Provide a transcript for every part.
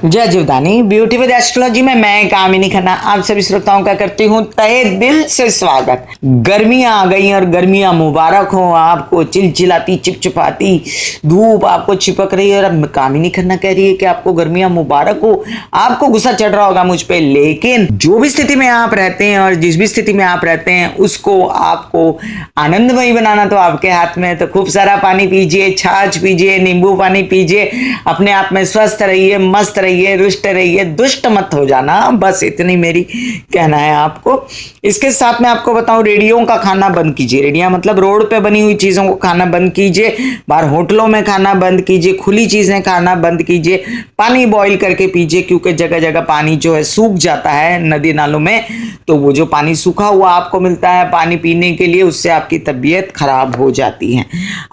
जय Jivdani beauty with astrology में मैं कामिनी खन्ना आप सभी श्रोताओं का करती हूँ तहे दिल से स्वागत। गर्मियां आ गई और गर्मियां मुबारक हो आपको। चिलचिलाती चिपचिपाती धूप आपको चिपक रही है और अब कामिनी खन्ना कह रही है कि आपको गर्मियां मुबारक हो। आपको गुस्सा चढ़ रहा होगा मुझ पे, लेकिन जो भी स्थिति में आप रहते हैं और जिस भी स्थिति में आप रहते हैं उसको आपको आनंदमयी बनाना तो आपके हाथ में है। तो खूब सारा पानी पीजिए, छाछ पीजिए, नींबू पानी पीजिए, अपने आप में स्वस्थ रहिए, मस्त रहिए, रुष्ट रहिए, दुष्ट मत हो जाना। बस इतनी मेरी कहना है आपको। इसके साथ में आपको बताऊं, रेडियो का खाना बंद कीजिए। रेडियो मतलब रोड पे बनी हुई चीजों को खाना बंद कीजिए, बाहर होटलों में खाना बंद कीजिए, खुली चीजें खाना बंद कीजिए, पानी बॉईल करके पीजिए, क्योंकि जगह जगह पानी जो है सूख जाता है नदी नालों में। तो वो जो पानी सूखा हुआ आपको मिलता है पानी पीने के लिए, उससे आपकी तबीयत खराब हो जाती है।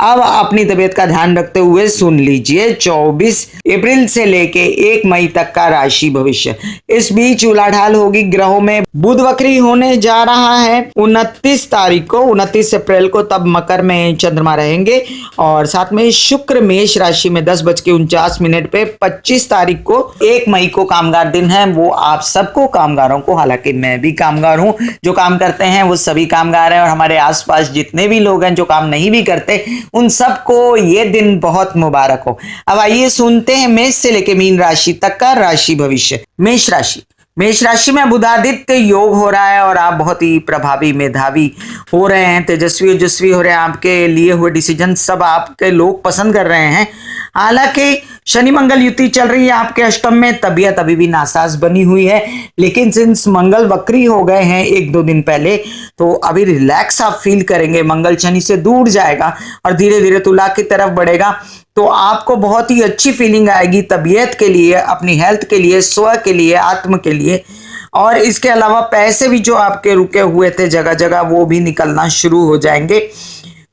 अब अपनी तबीयत का ध्यान रखते हुए सुन लीजिए 24 अप्रैल से लेके 1 मई तक का राशि भविष्य। इस बीच उलाढाल होगी ग्रहों में। बुध वक्री होने जा रहा है 29 तारीख को, 29 अप्रैल को, तब मकर में चंद्रमा रहेंगे और साथ में शुक्र मेष राशि में 10:49 पे 25 तारीख को 1 मई को कामगार दिन है। वो आप सबको कामगारों को, हालांकि मैं भी कामगार हूं, जो काम करते हैं वो सभी कामगार हैं और हमारे आसपास जितने भी लोग हैं जो काम नहीं भी करते उन सबको ये दिन बहुत मुबारक हो। अब आइए सुनते हैं मेष से लेकर मीन राशि तक का राशि भविष्य। मेष राशि में बुधादित्य योग हो रहा है और आप बहुत ही प्रभावी, मेधावी हो रहे हैं, तेजस्वी ओजस्वी हो रहे हैं। आपके लिए हुए डिसीजन सब आपके लोग पसंद कर रहे हैं। हालांकि शनि मंगल युति चल रही है आपके अष्टम में, तबीयत अभी भी नासाज बनी हुई है, लेकिन सिंस मंगल वक्री हो गए हैं 1-2 दिन पहले, तो अभी रिलैक्स आप फील करेंगे। मंगल शनि से दूर जाएगा और धीरे धीरे तुला की तरफ बढ़ेगा, तो आपको बहुत ही अच्छी फीलिंग आएगी तबीयत के लिए, अपनी हेल्थ के लिए, स्व के लिए, आत्म के लिए। और इसके अलावा पैसे भी जो आपके रुके हुए थे जगह जगह, वो भी निकलना शुरू हो जाएंगे।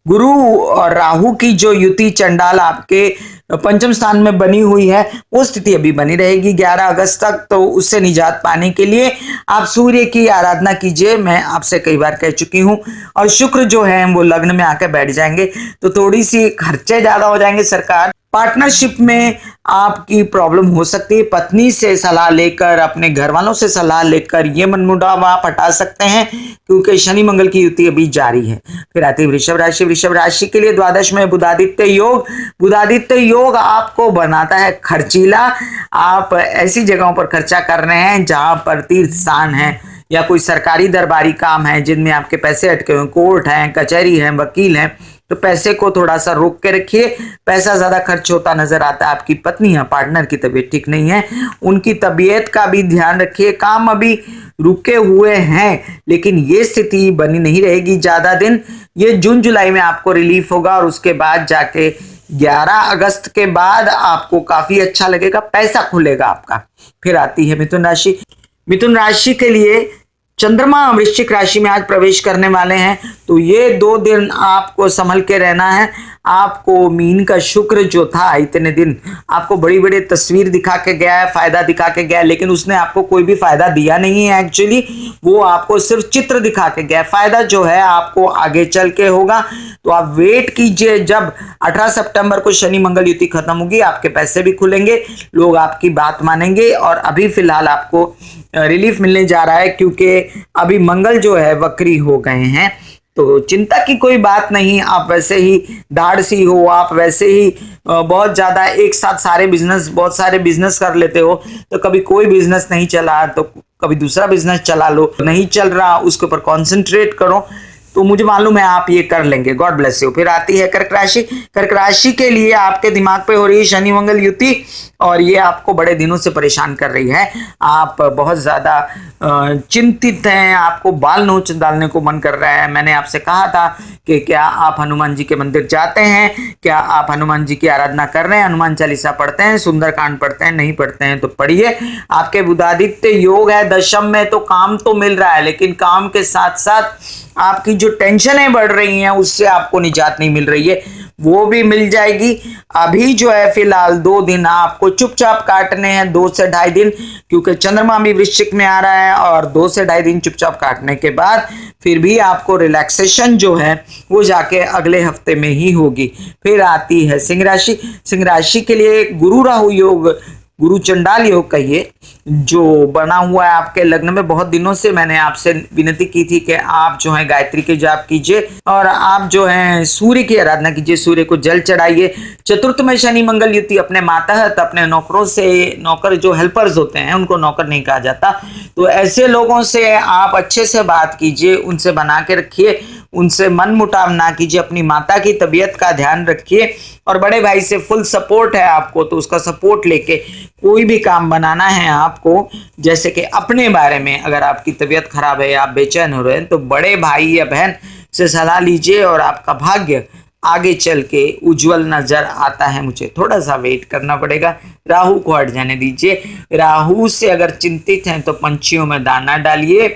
गुरु और राहु की जो युति चंडाल आपके पंचम स्थान में बनी हुई है, वो स्थिति अभी बनी रहेगी 11 अगस्त तक। तो उससे निजात पाने के लिए आप सूर्य की आराधना कीजिए, मैं आपसे कई बार कह चुकी हूं। और शुक्र जो है वो लग्न में आकर बैठ जाएंगे, तो थोड़ी सी खर्चे ज्यादा हो जाएंगे। सरकार पार्टनरशिप में आपकी प्रॉब्लम हो सकती है। पत्नी से सलाह लेकर, अपने घर वालों से सलाह लेकर ये मनमुटाव आप हटा सकते हैं, क्योंकि शनि मंगल की युति अभी जारी है। फिर आती है वृषभ राशि। वृषभ राशि के लिए द्वादश में बुधादित्य योग। बुधादित्य योग आपको बनाता है खर्चीला। आप ऐसी जगहों पर खर्चा कर रहे हैं जहां पर तीर्थ स्थान है या कोई सरकारी दरबारी काम है जिनमें आपके पैसे अटके हुए, कोर्ट है, कचहरी है, वकील है, तो पैसे को थोड़ा सा रोक के रखिए। पैसा ज्यादा खर्च होता नजर आता है। आपकी पत्नी या पार्टनर की तबीयत ठीक नहीं है, उनकी तबीयत का भी ध्यान रखिए। काम अभी रुके हुए हैं, लेकिन ये स्थिति बनी नहीं रहेगी ज्यादा दिन। ये जून जुलाई में आपको रिलीफ होगा और उसके बाद जाके 11 अगस्त के बाद आपको काफी अच्छा लगेगा, पैसा खुलेगा आपका। फिर आती है मिथुन राशि। मिथुन राशि के लिए चंद्रमा वृश्चिक राशि में आज प्रवेश करने वाले हैं, तो ये 2 दिन आपको संभल के रहना है। आपको मीन का शुक्र जो था इतने दिन आपको बड़ी बड़ी तस्वीर दिखा के गया है, फायदा दिखा के गया है, लेकिन उसने आपको कोई भी फायदा दिया नहीं है। एक्चुअली वो आपको सिर्फ चित्र दिखा के गया है। फायदा जो है आपको आगे चल के होगा, तो आप वेट कीजिए। जब 18 सितंबर को शनि मंगल युति खत्म होगी, आपके पैसे भी खुलेंगे, लोग आपकी बात मानेंगे। और अभी फिलहाल आपको रिलीफ मिलने जा रहा है, क्योंकि अभी मंगल जो है वक्री हो गए हैं, तो चिंता की कोई बात नहीं। आप वैसे ही धाड़सी हो, आप वैसे ही बहुत ज्यादा एक साथ बहुत सारे बिजनेस कर लेते हो, तो कभी कोई बिजनेस नहीं चला तो कभी दूसरा बिजनेस चला लो, नहीं चल रहा उसके ऊपर कॉन्सेंट्रेट करो, तो मुझे मालूम है आप ये कर लेंगे। God bless you. फिर आती है कर्क राशि। कर्क राशि के लिए आपके दिमाग पे हो रही है शनि मंगल युति और ये आपको बड़े दिनों से परेशान कर रही है। आप बहुत ज्यादा चिंतित हैं, आपको बाल नोच डालने को मन कर रहा है। मैंने आपसे कहा था कि क्या आप हनुमान जी के मंदिर जाते हैं, क्या आप हनुमान जी की आराधना कर रहे हैं, हनुमान चालीसा पढ़ते हैं, सुंदरकांड पढ़ते हैं? नहीं पढ़ते हैं तो पढ़िए। आपके बुधादित्य योग है दशम में, तो काम तो मिल रहा है, लेकिन काम के साथ साथ आपकी जो टेंशनें बढ़ रही हैं उससे आपको निजात नहीं मिल रही है, वो भी मिल जाएगी। अभी जो है फिलहाल 2 दिन आपको चुपचाप काटने हैं, 2 से 2.5 दिन, क्योंकि चंद्रमा भी वृश्चिक में आ रहा है, और 2 से 2.5 दिन चुपचाप काटने के बाद फिर भी आपको रिलैक्सेशन जो है वो जाके अगले हफ्ते में ही होगी। फिर आती है सिंह राशि। सिंह राशि के लिए गुरु राहु योग गुरु चंडाल योग कहिए, जो बना हुआ है आपके लग्न में। बहुत दिनों से मैंने आपसे विनती की थी कि आप जो है गायत्री के जाप कीजिए और आप जो है सूर्य की आराधना कीजिए, सूर्य को जल चढ़ाइए। चतुर्थ में शनि मंगल युति अपने मातहत अपने नौकरों से, नौकर जो हेल्पर्स होते हैं उनको नौकर नहीं कहा जाता, तो ऐसे लोगों से आप अच्छे से बात कीजिए, उनसे बना के रखिए, उनसे मन मुटाव ना कीजिए, अपनी माता की तबीयत का ध्यान रखिए। और बड़े भाई से फुल सपोर्ट है आपको, तो उसका सपोर्ट लेके कोई भी काम बनाना है आपको। जैसे कि अपने बारे में अगर आपकी तबीयत खराब है, आप बेचैन हो रहे हैं, तो बड़े भाई या बहन से सलाह लीजिए और आपका भाग्य आगे चल के उज्जवल नजर आता है। मुझे थोड़ा सा वेट करना पड़ेगा, राहु को हट जाने दीजिए। राहु से अगर चिंतित हैं तो पंछियों में दाना डालिए,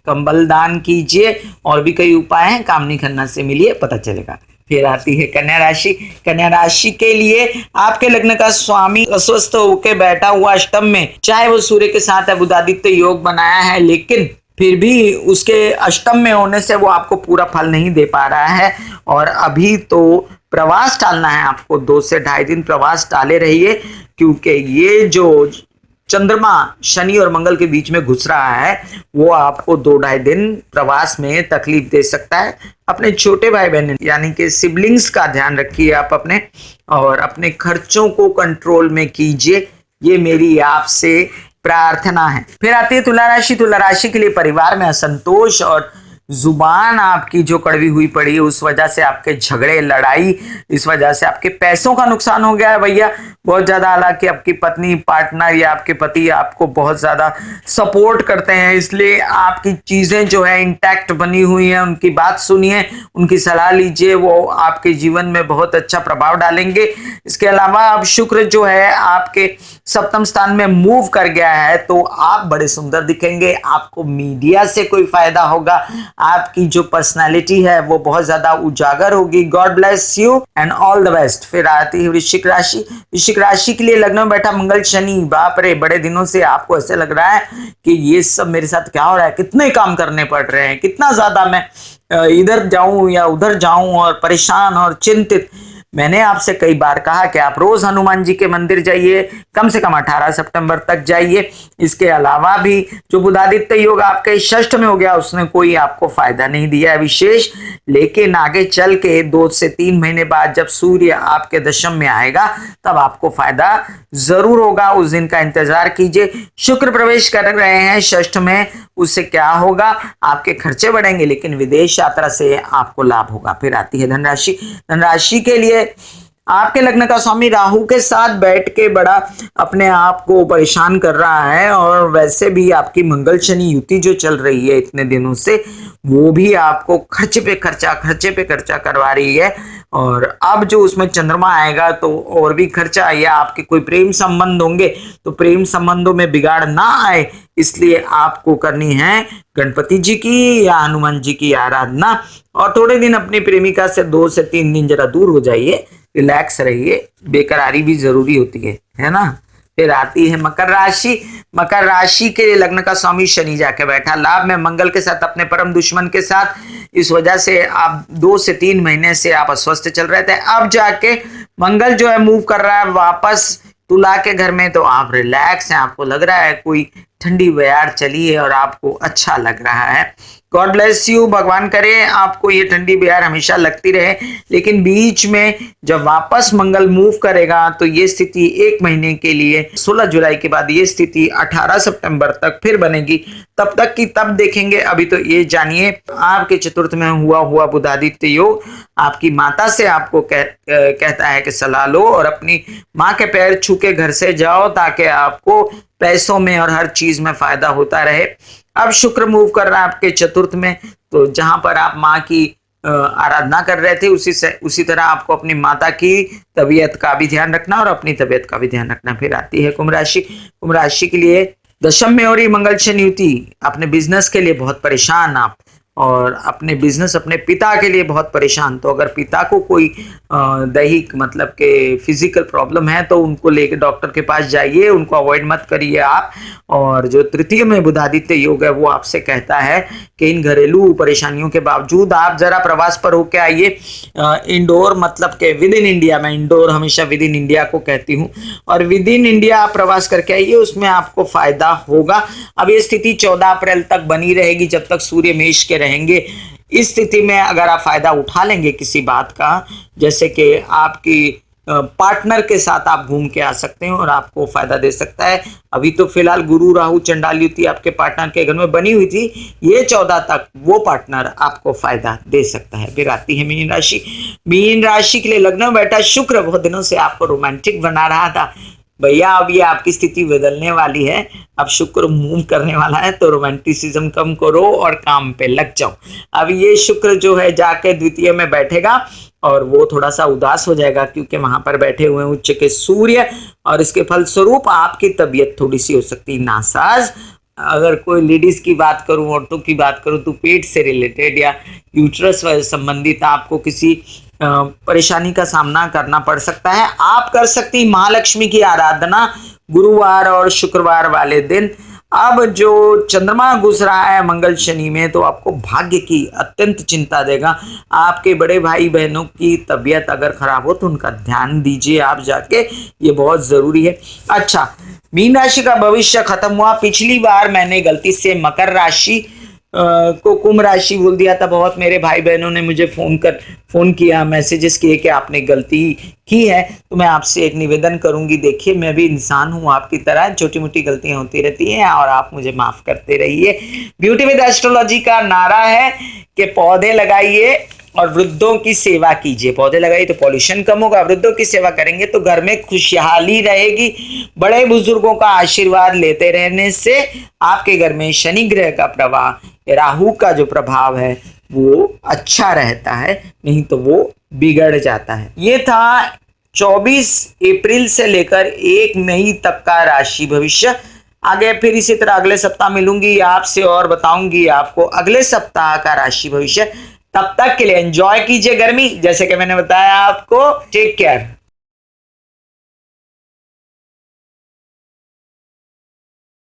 कंबल दान कीजिए, और भी कई उपाय हैं, कामनी खन्ना से मिलिए, पता चलेगा। फिर आती है कन्या राशि। कन्या राशि के लिए आपके लग्न का स्वामी अस्वस्थ होकर बैठा हुआ अष्टम में, चाहे वो सूर्य के साथ है, बुधादित्य योग बनाया है, लेकिन फिर भी उसके अष्टम में होने से वो आपको पूरा फल नहीं दे पा रहा है। और अभी तो प्रवास टालना है आपको, 2 से 2.5 दिन प्रवास टाले रहिए, क्योंकि ये जो चंद्रमा शनि और मंगल के बीच में घुस रहा है वो आपको 2-2.5 दिन प्रवास में तकलीफ दे सकता है। अपने छोटे भाई बहन यानी कि सिबलिंग्स का ध्यान रखिए आप अपने, और अपने खर्चों को कंट्रोल में कीजिए, ये मेरी आपसे प्रार्थना है। फिर आती है तुला राशि। तुला राशि के लिए परिवार में असंतोष और जुबान आपकी जो कड़वी हुई पड़ी है, उस वजह से आपके झगड़े लड़ाई, इस वजह से आपके पैसों का नुकसान हो गया है भैया बहुत ज्यादा। हालांकि आपकी पत्नी पार्टनर या आपके पति आपको बहुत ज्यादा सपोर्ट करते हैं, इसलिए आपकी चीजें जो है इंटैक्ट बनी हुई है। उनकी बात सुनिए, उनकी सलाह लीजिए, वो आपके जीवन में बहुत अच्छा प्रभाव डालेंगे। इसके अलावा अब शुक्र जो है आपके सप्तम स्थान में मूव कर गया है, तो आप बड़े सुंदर दिखेंगे, आपको मीडिया से कोई फायदा होगा, आपकी जो पर्सनालिटी है वो बहुत ज्यादा उजागर होगी। God bless you and all the best. फिर आती है वृश्चिक राशि। वृश्चिक राशि के लिए लग्न में बैठा मंगल शनि, बाप रे, बड़े दिनों से आपको ऐसे लग रहा है कि ये सब मेरे साथ क्या हो रहा है, कितने काम करने पड़ रहे हैं, कितना ज्यादा मैं इधर जाऊं या उधर जाऊं, और परेशान और चिंतित। मैंने आपसे कई बार कहा कि आप रोज हनुमान जी के मंदिर जाइए, कम से कम 18 सितंबर तक जाइए। इसके अलावा भी जो बुधादित्य योग आपके षष्ठ में हो गया, उसने कोई आपको फायदा नहीं दिया है विशेष, लेकिन आगे चल के 2 से 3 महीने बाद जब सूर्य आपके दशम में आएगा तब आपको फायदा जरूर होगा, उस दिन का इंतजार कीजिए। शुक्र प्रवेश कर रहे हैं षष्ठ में, उससे क्या होगा, आपके खर्चे बढ़ेंगे, लेकिन विदेश यात्रा से आपको लाभ होगा। फिर आती है धनराशि। धनराशि के लिए आपके लग्न का स्वामी राहु के साथ बैठ के बड़ा अपने आप को परेशान कर रहा है, और वैसे भी आपकी मंगल शनि युति जो चल रही है इतने दिनों से, वो भी आपको खर्चे पे खर्चा करवा रही है। और अब जो उसमें चंद्रमा आएगा तो और भी खर्चा, या आपके कोई प्रेम संबंध होंगे तो प्रेम संबंधों में बिगाड़ ना आए, इसलिए आपको करनी है गणपति जी की या हनुमान जी की आराधना। और थोड़े दिन अपनी प्रेमिका से 2 से 3 दिन जरा दूर हो जाइए, रिलैक्स रहिए, बेकरारी भी जरूरी होती है ना। फिर आती है मकर राशि। मकर राशि के लग्न का स्वामी शनि जाके बैठा लाभ में मंगल के साथ, अपने परम दुश्मन के साथ। इस वजह से आप 2 से 3 महीने से आप अस्वस्थ चल रहे थे, अब जाके मंगल जो है मूव कर रहा है वापस तुला के घर में, तो आप रिलैक्स हैं, आपको लग रहा है कोई ठंडी बयार चली है और आपको अच्छा लग रहा है। गॉड ब्लेस यू, भगवान करे आपको ये ठंडी बयार हमेशा लगती रहे, लेकिन बीच में जब वापस मंगल मूव करेगा तो ये स्थिति 1 महीने के लिए 16 जुलाई के बाद ये स्थिति 18 सितंबर तक फिर बनेगी, तब तक की तब देखेंगे। अभी तो ये जानिए आपके चतुर्थ में हुआ बुधादित्य योग आपकी माता से आपको कहता है कि सलाह लो और अपनी माँ के पैर छू के घर से जाओ, ताकि आपको पैसों में और हर चीज में फायदा होता रहे। अब शुक्र मूव कर रहा है आपके चतुर्थ में, तो जहां पर आप माँ की आराधना कर रहे थे उसी तरह आपको अपनी माता की तबीयत का भी ध्यान रखना और अपनी तबीयत का भी ध्यान रखना। फिर आती है कुंभ राशि। कुंभ राशि के लिए दशम में हो रही मंगल शनि युति, अपने बिजनेस के लिए बहुत परेशान आप, और अपने बिजनेस अपने पिता के लिए बहुत परेशान। तो अगर पिता को कोई दैहिक मतलब के फिजिकल प्रॉब्लम है तो उनको लेके डॉक्टर के पास जाइए, उनको अवॉइड मत करिए आप। और जो तृतीय में बुधादित्य योग है वो आपसे कहता है कि इन घरेलू परेशानियों के बावजूद आप जरा प्रवास पर होके आइए। इंडोर मतलब के विद इन इंडिया, मैं इंडोर हमेशा विद इन इंडिया को कहती हूँ, और विद इन इंडिया आप प्रवास करके आइए, उसमें आपको फायदा होगा। अब ये स्थिति 14 अप्रैल तक बनी रहेगी जब तक सूर्य मेष के रहेंगे। इस स्थिति में अगर आप फायदा उठा लेंगे किसी बात का, जैसे कि आपकी पार्टनर के साथ आप घूम के आ सकते हैं और आपको फायदा दे सकता है। अभी तो फिलहाल गुरु राहु चंडाल युति आपके पार्टनर के घर में बनी हुई थी, ये 14 तक वो पार्टनर आपको फायदा दे सकता है। फिर आती है मीन राशि। मीन राशि के लिए लग्न में बैठा शुक्र बहुत दिनों से आपको रोमांटिक बना रहा था। भैया अब ये आपकी स्थिति बदलने वाली है, अब शुक्र मूव करने वाला है, तो रोमांटिसिज्म कम करो और काम पे लग जाओ। अब ये शुक्र जो है जाके द्वितीय में बैठेगा और वो थोड़ा सा उदास हो जाएगा क्योंकि वहां पर बैठे हुए उच्च के सूर्य, और इसके फलस्वरूप आपकी तबीयत थोड़ी सी हो सकती है नासाज। अगर कोई लेडीज की बात करूं, औरतों की बात करूं, तो पेट से रिलेटेड या यूट्रस संबंधित आपको किसी परेशानी का सामना करना पड़ सकता है। आप कर सकती महालक्ष्मी की आराधना गुरुवार और शुक्रवार वाले दिन। अब जो चंद्रमा घुस रहा है मंगल शनि में, तो आपको भाग्य की अत्यंत चिंता देगा। आपके बड़े भाई बहनों की तबीयत अगर खराब हो तो उनका ध्यान दीजिए आप जाके, ये बहुत जरूरी है। अच्छा, मीन राशि का भविष्य खत्म हुआ। पिछली बार मैंने गलती से मकर राशि को कुंभ राशि बोल दिया था। बहुत मेरे भाई बहनों ने मुझे फोन किया, मैसेजेस किए कि आपने गलती की है। तो मैं आपसे एक निवेदन करूंगी, देखिए मैं भी इंसान हूं आपकी तरह, छोटी मोटी गलतियां होती रहती हैं और आप मुझे माफ करते रहिए। ब्यूटी विद एस्ट्रोलॉजी का नारा है कि पौधे लगाइए और वृद्धों की सेवा कीजिए। पौधे लगाइए तो पॉल्यूशन कम होगा, वृद्धों की सेवा करेंगे तो घर में खुशहाली रहेगी। बड़े बुजुर्गों का आशीर्वाद लेते रहने से आपके घर में शनि ग्रह का प्रभाव, राहु का जो प्रभाव है वो अच्छा रहता है, नहीं तो वो बिगड़ जाता है। ये था 24 अप्रैल से लेकर 1 मई तक का राशि भविष्य। आगे फिर इसी तरह अगले सप्ताह मिलूंगी आपसे और बताऊंगी आपको अगले सप्ताह का राशि भविष्य। तब तक के लिए एंजॉय कीजिए गर्मी, जैसे कि मैंने बताया आपको। Take care.